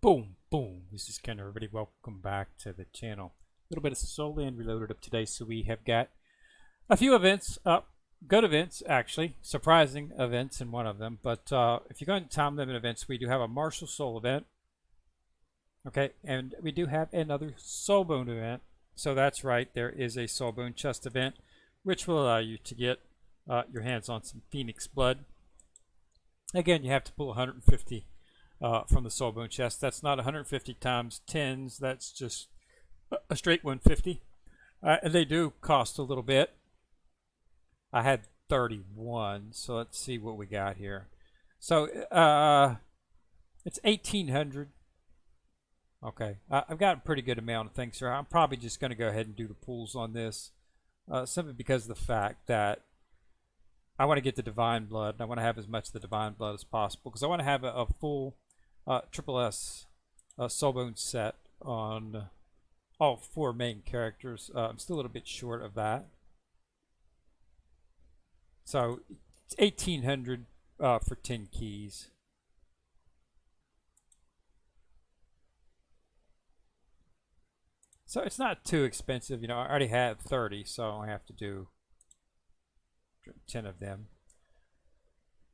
Boom, boom. This is Ken, everybody. Welcome back to the channel. A little bit of Soul Land Reloaded up today. So we have got a few events up. Good events, actually. Surprising events in one of them. But if you go into time limit events, we do have a Martial Soul event. Okay, and we do have another Soulbone event. So that's right, there is a Soulbone chest event, which will allow you to get your hands on some Phoenix blood. Again, you have to pull 150 from the Soulbone chest. That's not 150 times 10s. That's just a straight 150. And they do cost a little bit. I had 31, so let's see what we got here. So it's 1,800. Okay, I've got a pretty good amount of things here. I'm probably just going to go ahead and do the pulls on this, simply because of the fact that I want to get the Divine Blood. I want to have as much of the Divine Blood as possible because I want to have a full Triple S Soulbone set on all 4 main characters. I'm still a little bit short of that. So it's 1,800 for 10 keys. So it's not too expensive. You know, I already had 30, so I have to do 10 of them.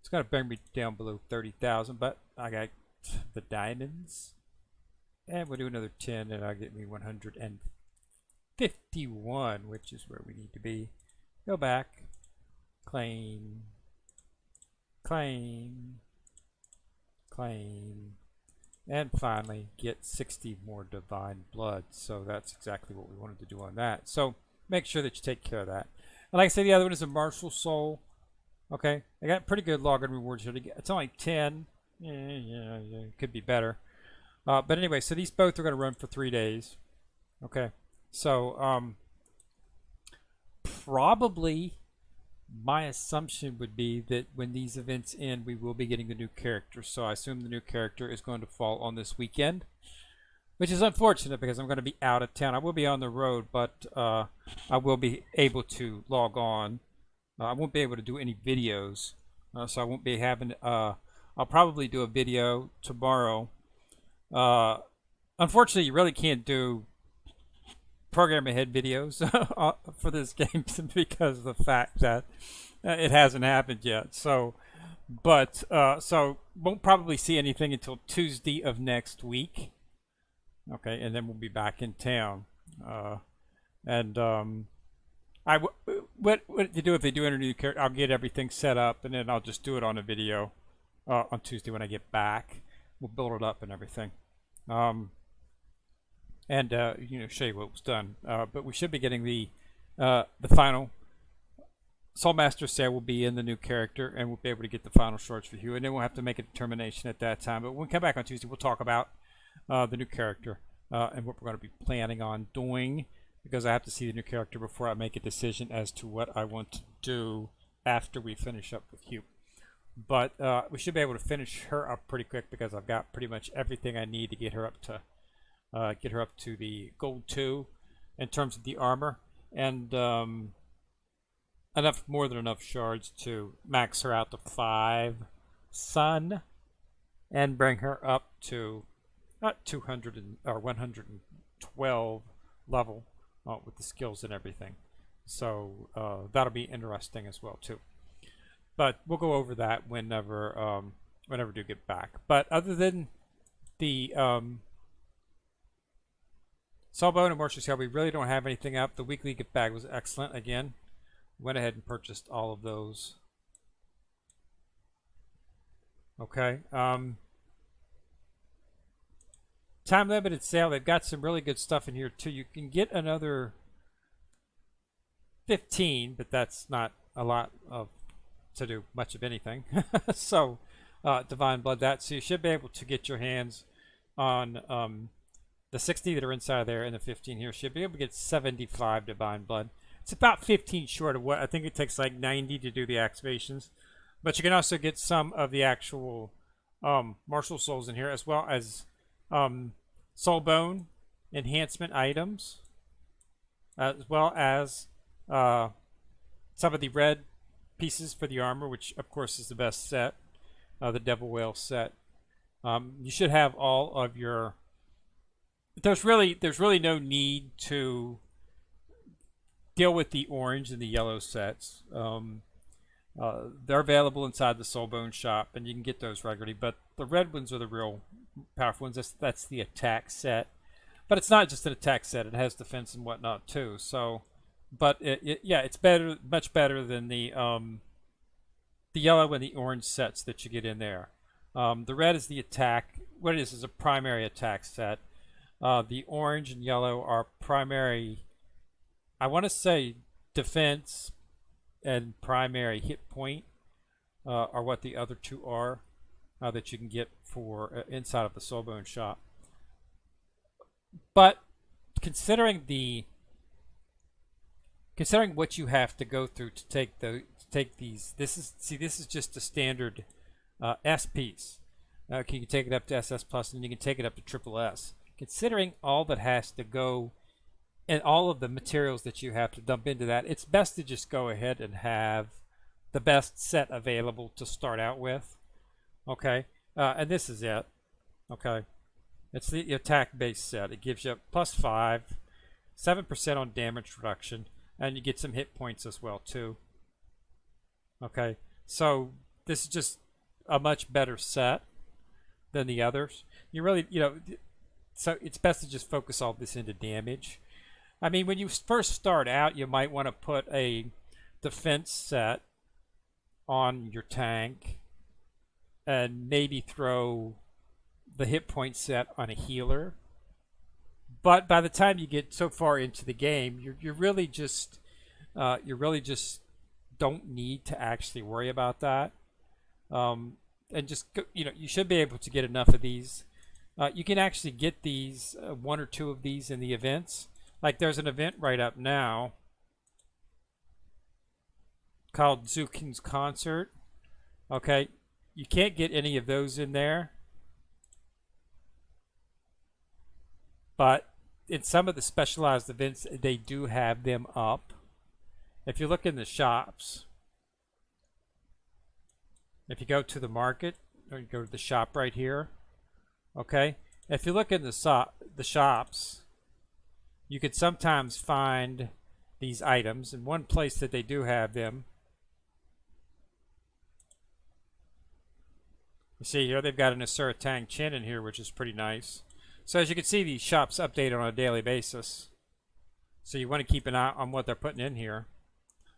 It's going to bring me down below 30,000, but I got the diamonds. And we'll do another 10, and that'll get me 151, which is where we need to be. Go back. Claim. Claim. Claim. And finally get 60 more Divine Blood. So that's exactly what we wanted to do on that. So make sure that you take care of that. And like I said, the other one is a Martial Soul. Okay, I got pretty good login rewards here. It's only 10. Yeah, could be better. But anyway, so these both are going to run for 3 days. Okay, so probably my assumption would be that when these events end, we will be getting the new character. So I assume the new character is going to fall on this weekend, which is unfortunate because I'm going to be out of town. I will be on the road, but I will be able to log on. I won't be able to do any videos, so I won't be having. I'll probably do a video tomorrow. Unfortunately, you really can't do program ahead videos for this game because of the fact that it hasn't happened yet. So, but so won't probably see anything until Tuesday of next week. Okay, and then we'll be back in town. What to do if they do enter a new character? I'll get everything set up, and then I'll just do it on a video on Tuesday when I get back. We'll build it up and everything, and you know, show you what was done. But we should be getting the final Soulmaster sale will be in the new character, and we'll be able to get the final shards for Hugh, and then we'll have to make a determination at that time. But when we come back on Tuesday, we'll talk about the new character and what we're going to be planning on doing, because I have to see the new character before I make a decision as to what I want to do after we finish up with Hugh. But we should be able to finish her up pretty quick because I've got pretty much everything I need to get her up to the gold 2 in terms of the armor, and more than enough shards to max her out to 5 sun and bring her up to not 200 or 112 level with the skills and everything. So that'll be interesting as well too. But we'll go over that whenever we do get back. But other than the Soulbone and Martial Soul, we really don't have anything up. The weekly gift bag was excellent. Again, went ahead and purchased all of those. Okay. Time limited sale. They've got some really good stuff in here too. You can get another 15, but that's not a lot of to do much of anything. So Divine Blood that. So you should be able to get your hands on the 60 that are inside there and the 15 here. Should be able to get 75 Divine Blood. It's about 15 short of what I think it takes, like 90 to do the activations. But you can also get some of the actual Martial Souls in here, as well as Soulbone enhancement items, as well as some of the red pieces for the armor, which of course is the best set, the Devil Whale set, You should have all of your. There's really no need to deal with the orange and the yellow sets. They're available inside the Soulbone shop, and you can get those regularly. But the red ones are the real powerful ones. That's the attack set, but it's not just an attack set. It has defense and whatnot too. So, but yeah, it's better, much better than the yellow and the orange sets that you get in there. The red is the attack. What it is a primary attack set. The orange and yellow are primary. I want to say defense and primary hit point are what the other two are that you can get for inside of the Soulbone shop. But considering what you have to go through to take these, this is just a standard S piece. You can take it up to SS plus, and you can take it up to triple S. Considering all that has to go and all of the materials that you have to dump into that, it's best to just go ahead and have the best set available to start out with. Okay, and this is it. Okay, it's the attack base set. It gives you +5, 7% on damage reduction, and you get some hit points as well too. Okay, so this is just a much better set than the others. You really, so it's best to just focus all this into damage. I mean, when you first start out, you might want to put a defense set on your tank and maybe throw the hit point set on a healer. But by the time you get so far into the game, you really just don't need to actually worry about that. And just you should be able to get enough of these. You can actually get these, one or two of these in the events. Like there's an event right up now called Zukin's Concert. Okay, you can't get any of those in there. But in some of the specialized events, they do have them up. If you look in the shops, if you go to the market, or you go to the shop right here, okay, if you look in the shops, you could sometimes find these items. In one place that they do have them, you see here they've got an Asura Tang Chin in here, which is pretty nice. So as you can see, these shops update on a daily basis, so you want to keep an eye on what they're putting in here.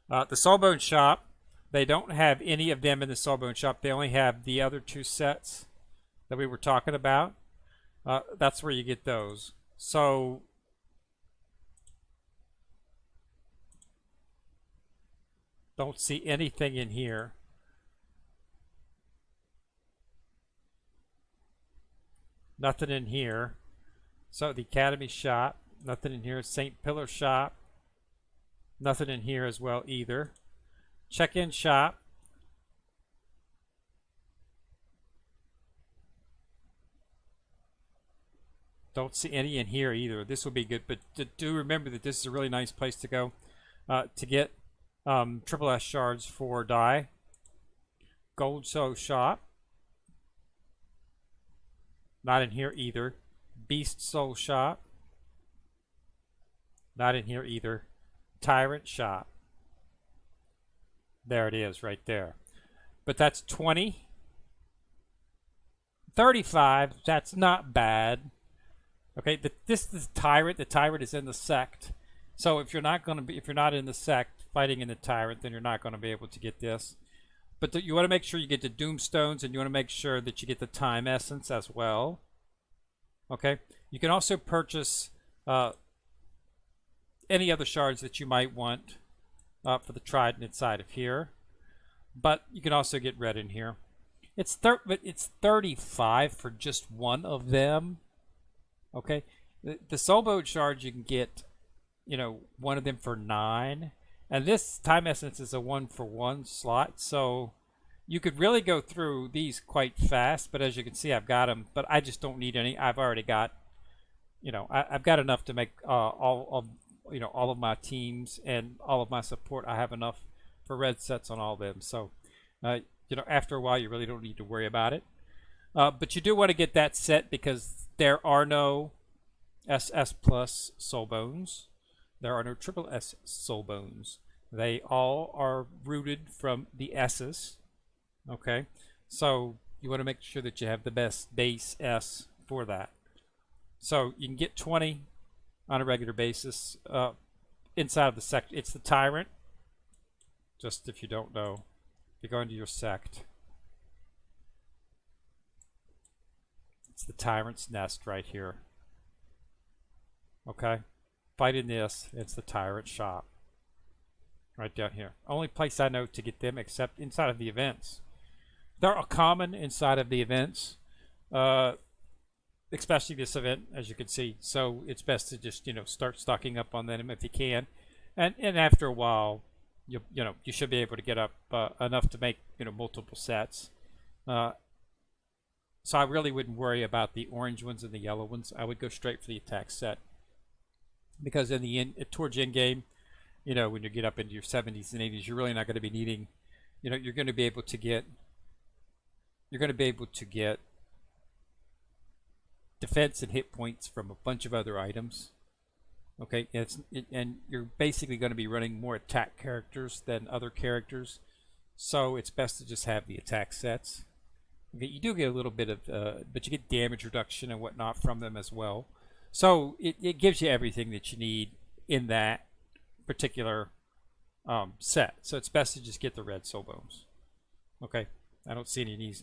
The Soulbone shop, they don't have any of them in the Soulbone shop. They only have the other two sets that we were talking about. That's where you get those. So don't see anything in here. Nothing in here. So the Academy shop, nothing in here. St. Pillar shop, nothing in here as well either. Check-in shop, don't see any in here either. This will be good, but do remember that this is a really nice place to go to get triple S shards for dye. Gold Soul shop, not in here either. Beast Soul shop, not in here either. Tyrant shop, there it is right there. But that's 20. 35, that's not bad. Okay, this is Tyrant. The Tyrant is in the sect. So if you're not in the sect fighting in the Tyrant, then you're not going to be able to get this. But you want to make sure you get the Doomstones, and you want to make sure that you get the Time Essence as well. Okay, you can also purchase any other shards that you might want for the Trident inside of here. But you can also get red in here. It's 35 for just one of them. Okay, the Soulbone shards you can get, one of them for 9, and this Time Essence is a 1-for-1 slot, so you could really go through these quite fast. But as you can see, I've got them, but I just don't need any. I've already got, I've got enough to make all of my teams and all of my support. I have enough for red sets on all of them, so after a while you really don't need to worry about it. But you do want to get that set because there are no SS plus soul bones. There are no triple S soul bones. They all are rooted from the S's. Okay, so you want to make sure that you have the best base S for that. So you can get 20 on a regular basis inside of the sect. It's the Tyrant. Just if you don't know, if you go into your sect, it's the Tyrant's Nest right here. Okay, fighting this, it's the Tyrant Shop right down here. Only place I know to get them except inside of the events. They're common inside of the events, especially this event, as you can see. So it's best to just start stocking up on them if you can, and after a while, you should be able to get up enough to make multiple sets. So I really wouldn't worry about the orange ones and the yellow ones. I would go straight for the attack set, because in the end, towards end game, when you get up into your 70s and 80s, you're really not going to be needing, you're going to be able to get defense and hit points from a bunch of other items. Okay, and you're basically going to be running more attack characters than other characters, so it's best to just have the attack sets. Okay, you do get a little bit of, but you get damage reduction and whatnot from them as well. So it gives you everything that you need in that particular set. So it's best to just get the red soul bones. Okay, I don't see any needs.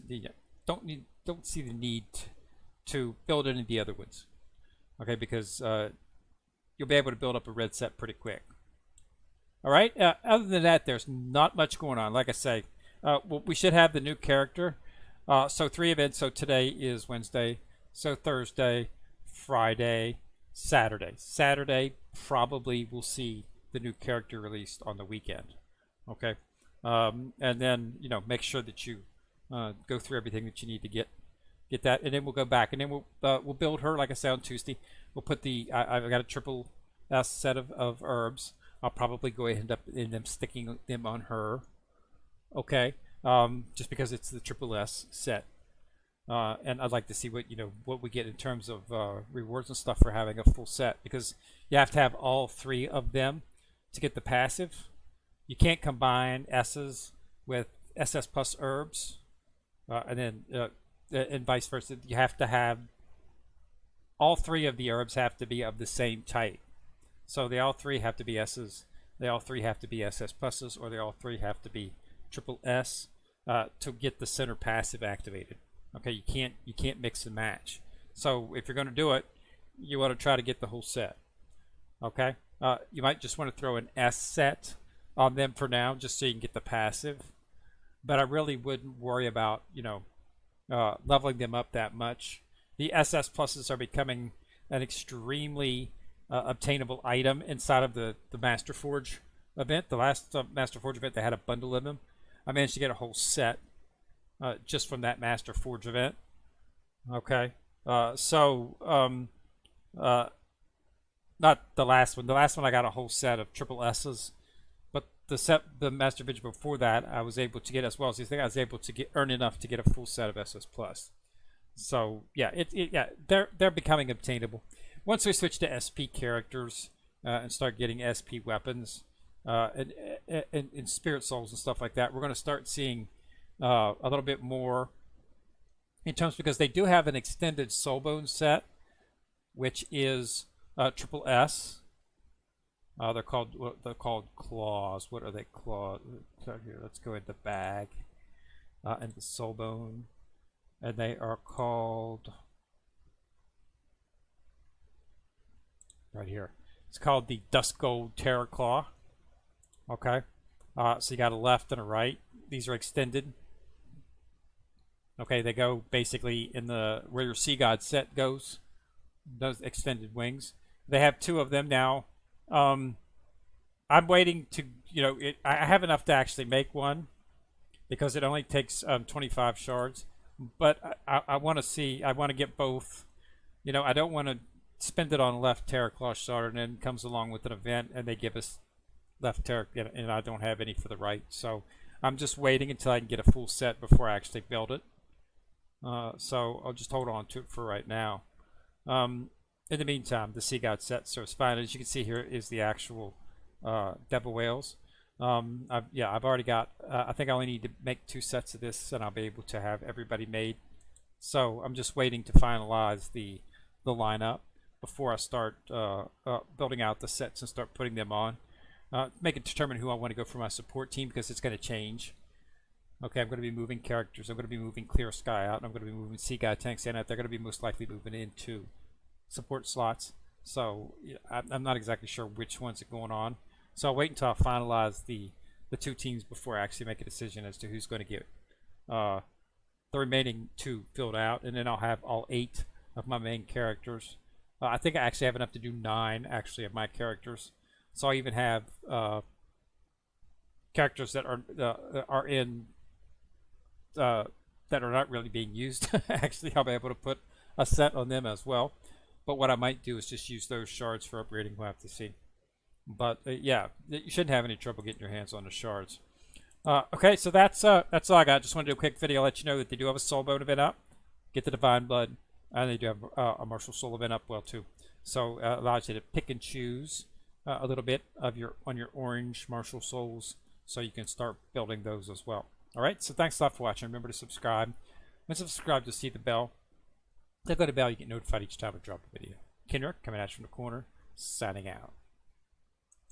Don't see the need to build any of the other ones. Okay, because you'll be able to build up a red set pretty quick. All right. Other than that, there's not much going on. Like I say, we should have the new character. So 3 events. So today is Wednesday. So Thursday, Friday, Saturday. Saturday probably we'll see the new character released on the weekend. Okay. And then make sure that you go through everything that you need to get that, and then we'll go back, and then we'll build her, like I said, on Tuesday. We'll put I've got a triple S set of herbs. I'll probably go ahead and end up sticking them on her. Okay, just because it's the triple S set, and I'd like to see what we get in terms of rewards and stuff for having a full set, because you have to have all 3 of them to get the passive. You can't combine S's with SS plus herbs, and then and vice versa. You have to have all 3 of the herbs have to be of the same type. So they all 3 have to be S's. They all 3 have to be SS pluses, or they all 3 have to be triple S to get the center passive activated. Okay, you can't mix and match. So if you're going to do it, you want to try to get the whole set. Okay, you might just want to throw an S set on them for now, just so you can get the passive. But I really wouldn't worry about leveling them up that much. The SS pluses are becoming an extremely obtainable item inside of the Master Forge event. The last Master Forge event, they had a bundle of them. I managed to get a whole set just from that Master Forge event. Okay, not the last one. The last one I got a whole set of triple S's, but the Master Forge before that I was able to get, as well as these things, I was able to earn enough to get a full set of SS plus. So yeah, they're becoming obtainable. Once we switch to SP characters and start getting SP weapons and spirit souls and stuff like that, we're going to start seeing a little bit more in terms, because they do have an extended soulbone set, which is triple S. They're called claws. What are they? Claws. Here, let's go into bag and the soulbone, and they are called right here. It's called the Dusk Gold Terror Claw. Okay, so you got a left and a right. These are extended. Okay, they go basically in the where your Sea God set goes. Those extended wings. They have 2 of them now. I'm waiting to, I have enough to actually make one, because it only takes 25 shards. But I want to see. I want to get both. I don't want to spend it on left Terror Claw shard, and then comes along with an event and they give us left Terror, and I don't have any for the right. So I'm just waiting until I can get a full set before I actually build it. So I'll just hold on to it for right now. In the meantime, the Sea God set serves fine. As you can see here is the actual Devil Whales. I've already got, I think I only need to make 2 sets of this and I'll be able to have everybody made. So I'm just waiting to finalize the lineup before I start building out the sets and start putting them on. Determine who I want to go for my support team because it's going to change. Okay, I'm going to be moving characters. I'm going to be moving Clear Sky out, and I'm going to be moving Sea God tanks in. They're going to be most likely moving into support slots. So I'm not exactly sure which ones are going on. So I'll wait until I finalize the 2 teams before I actually make a decision as to who's going to get the remaining 2 filled out, and then I'll have all 8 of my main characters. I think I actually have enough to do 9 actually of my characters. So I even have characters that are in that are not really being used. Actually, I'll be able to put a set on them as well. But what I might do is just use those shards for upgrading. We'll have to see. But yeah, you shouldn't have any trouble getting your hands on the shards. Okay, so that's all I got. Just want to do a quick video, let you know that they do have a Soul Bone event up. Get the Divine Blood, and they do have a Martial Soul event up well too. So allows you to pick and choose a little bit of your orange Martial Souls, so you can start building those as well. All right, so thanks a lot for watching. Remember to subscribe. And subscribe to see the bell. Click on the bell, you get notified each time I drop a video. Kenrick coming at you from the corner, signing out.